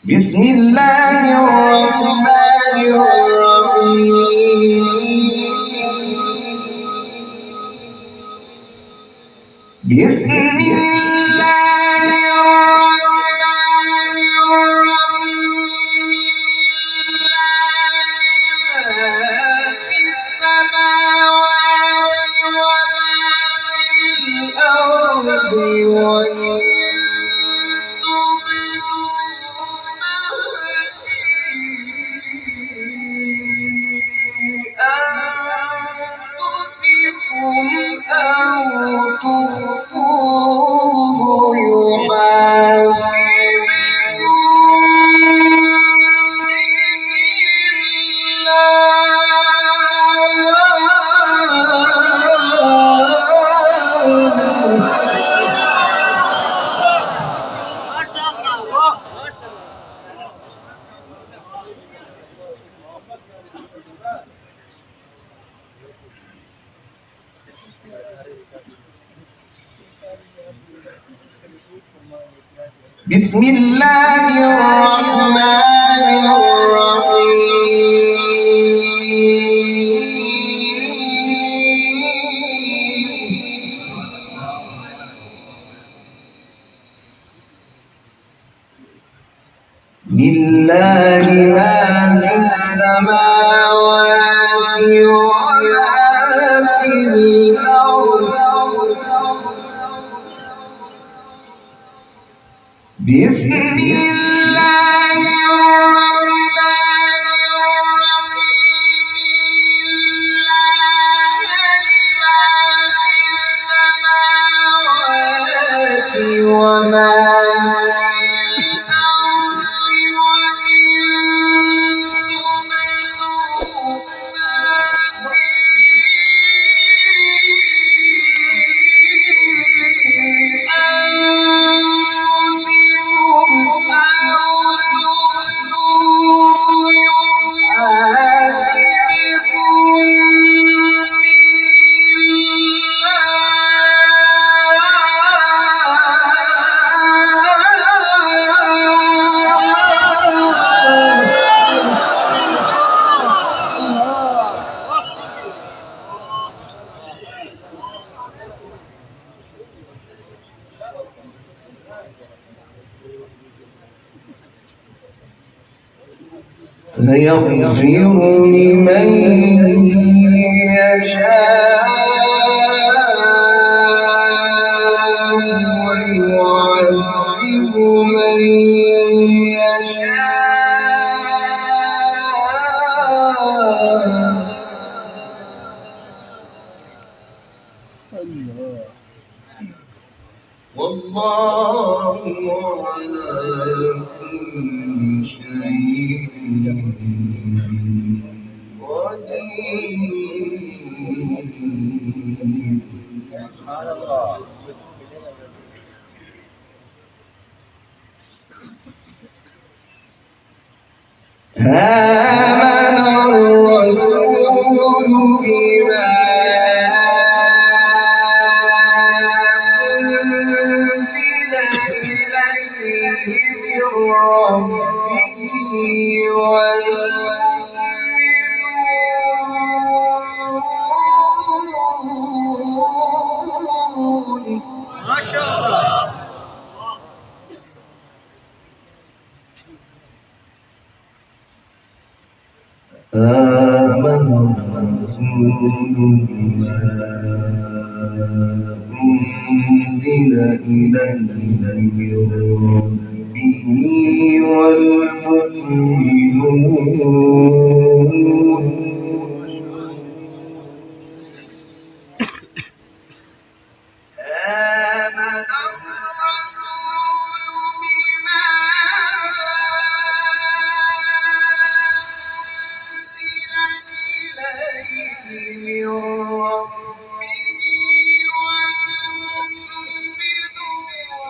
بسم الله الرحمن الرحيم بسم الله الرحمن الرحيم لله ما في السماوات وما في الأرض وإن بسم الله الرحمن الرحيم لله ما في السماوات وما في الأرض بسم الله الرحمن الرحيم لله ما في السماوات وما فيغفر لمن يشاء ويعذب من يشاء والله على كل شيء قدير. سبحان الله. آمن الرسول بما أنزل إليه من ربه والمؤمنون. ما شاء الله. آمن الرسول بما أنزل إليه من ربه والمؤمنون آمن الرسول بما من ربه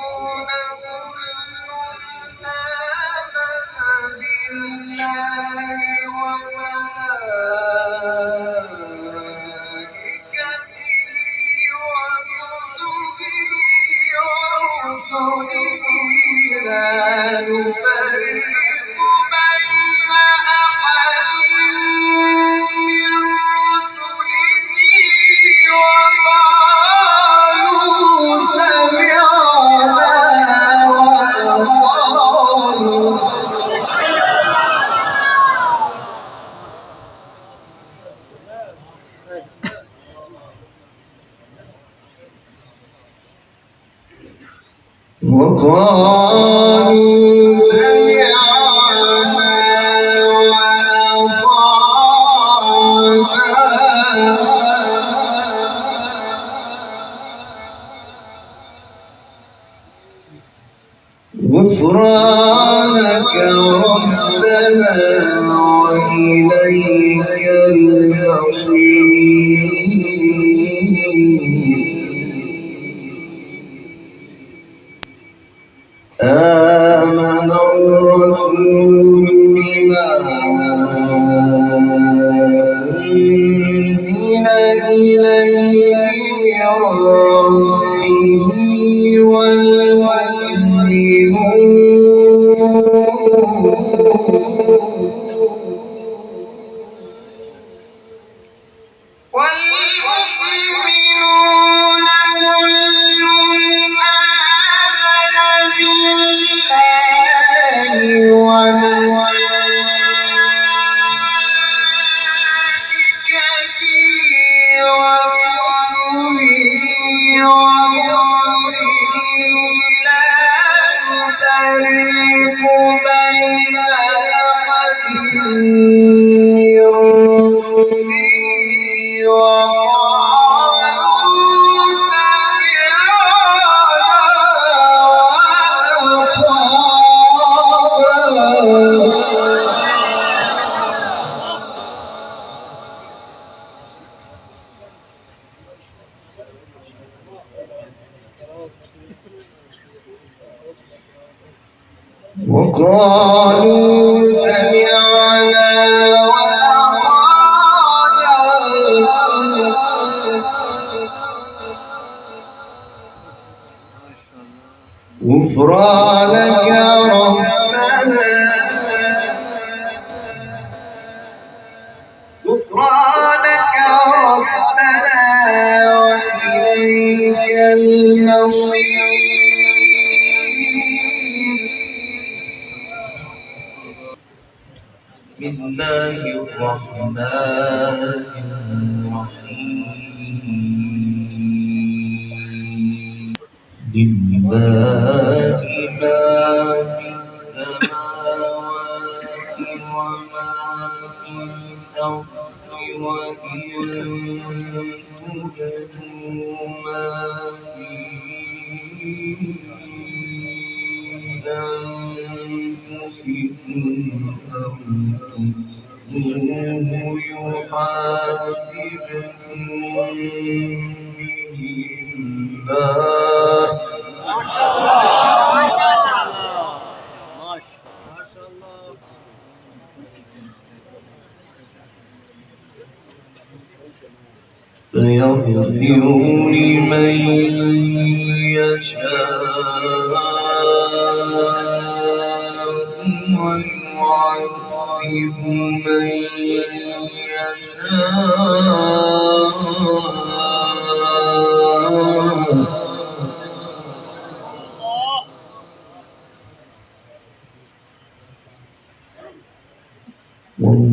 والمؤمنون كل وقالوا سمعنا غفرانك ربنا وإليك المصير آمن الرسول بما أنزل إليه من ربه والمؤمنون كل آمن بالله وملائكته وكتبه ورسله لا نفرق بين أحد من رسله وقالوا سمعنا وأطعنا غفرانك ربنا وإليك المصير بسم الله الرحمن الرحيم لله ما في السماوات وما في الأرض وإن تبدوا ما في أنفسكم أو تخفوه يحاسبكم به الله ما شاء الله ما شاء الله ما شاء الله فيغفر لمن يشاء ويعذب من يشاء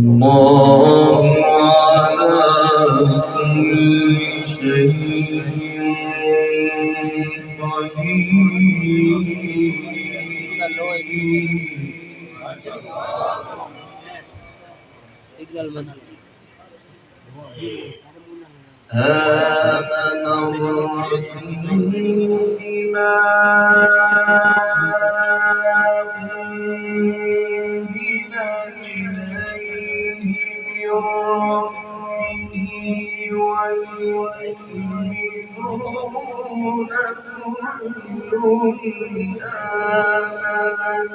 والله على كل شيء قدير آمن الرسول بما أنزل إليه من ربه والمؤمنون كل آمن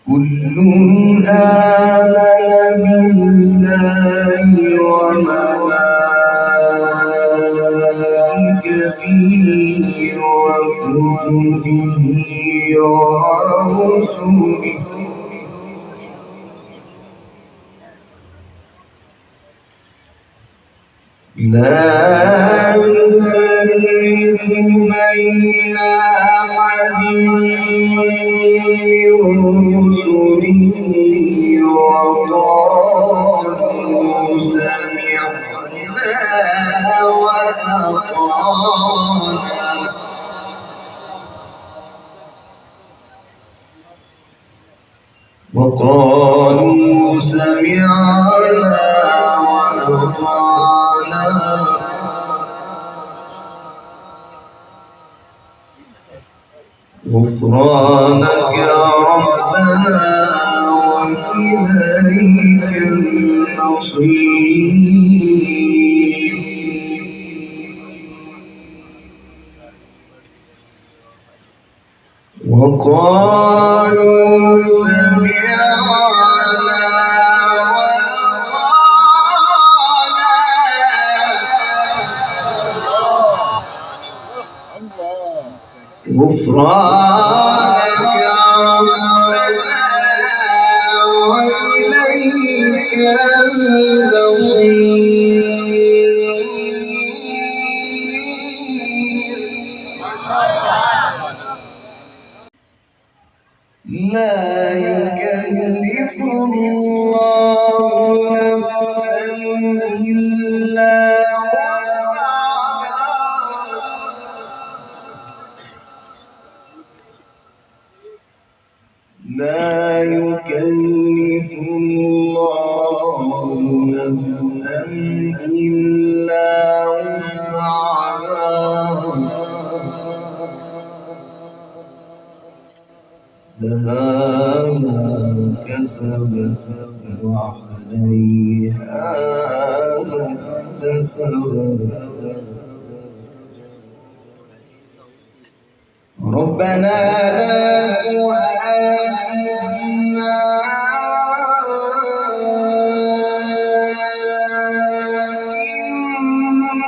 كل آمن بالله وملائكته وكتبه ورسله لا نفرق بين رسله وقالوا سمعنا وأطعنا وقالوا سمعنا وأطعنا غفرانك ربنا وإليك المصير وقالوا سمعنا وأطعنا غفرانك ربنا وإليك المصير لا يكلف الله نفسا إلا لا يكلف الله نفسا إلا وسعها لها ما كسبت وعليها ما اكتسبت ربنا لا تؤاخذنا إن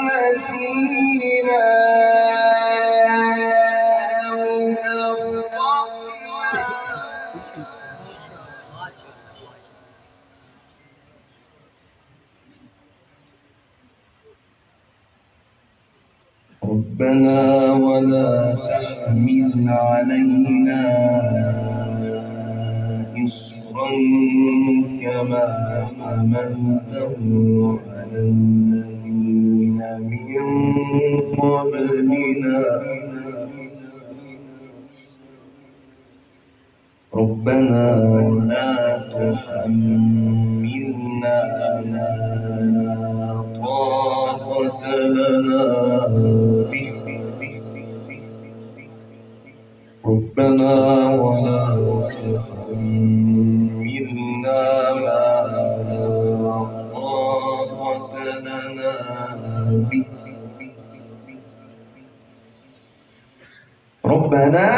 نسينا أو أخطأنا ربنا ولا تحمل علينا إصرا كما حملته على الذين من قبلنا ربنا ولا تحملنا ما لا طاقة لنا به ربنا ولا تحملنا ما لا طاقة لنا به ربنا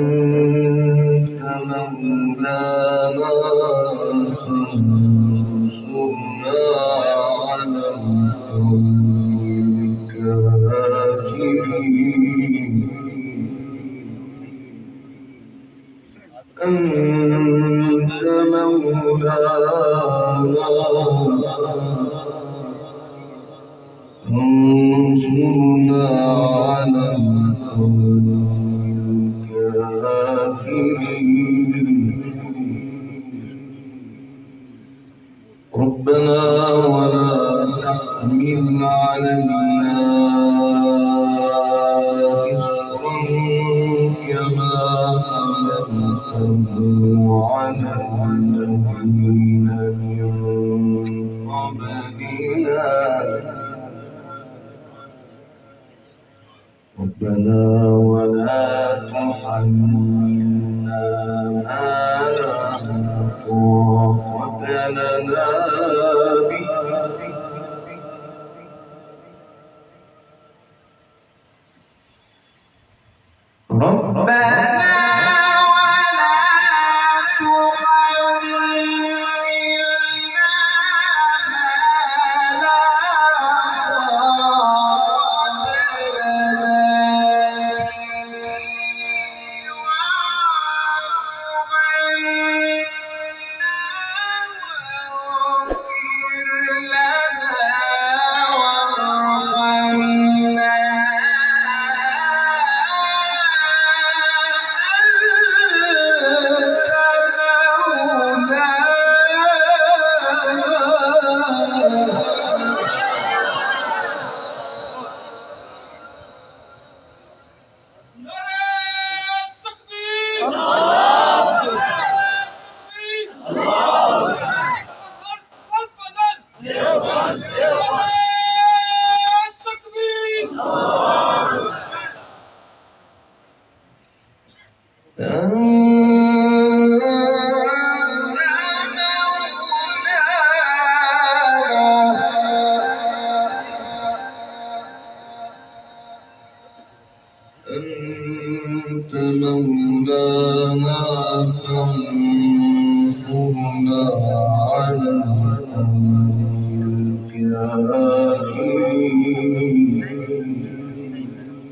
أنت مولانا فانصرنا على القوم الكافرين أنت مولانا فانصرنا على القوم ربنا ولا تحمل علينا إصرا على الذين من قبلنا ربنا ولا تحملنا ما لا طاقة لنا به ربنا أنت مولانا فانصرنا على القوم الكافرين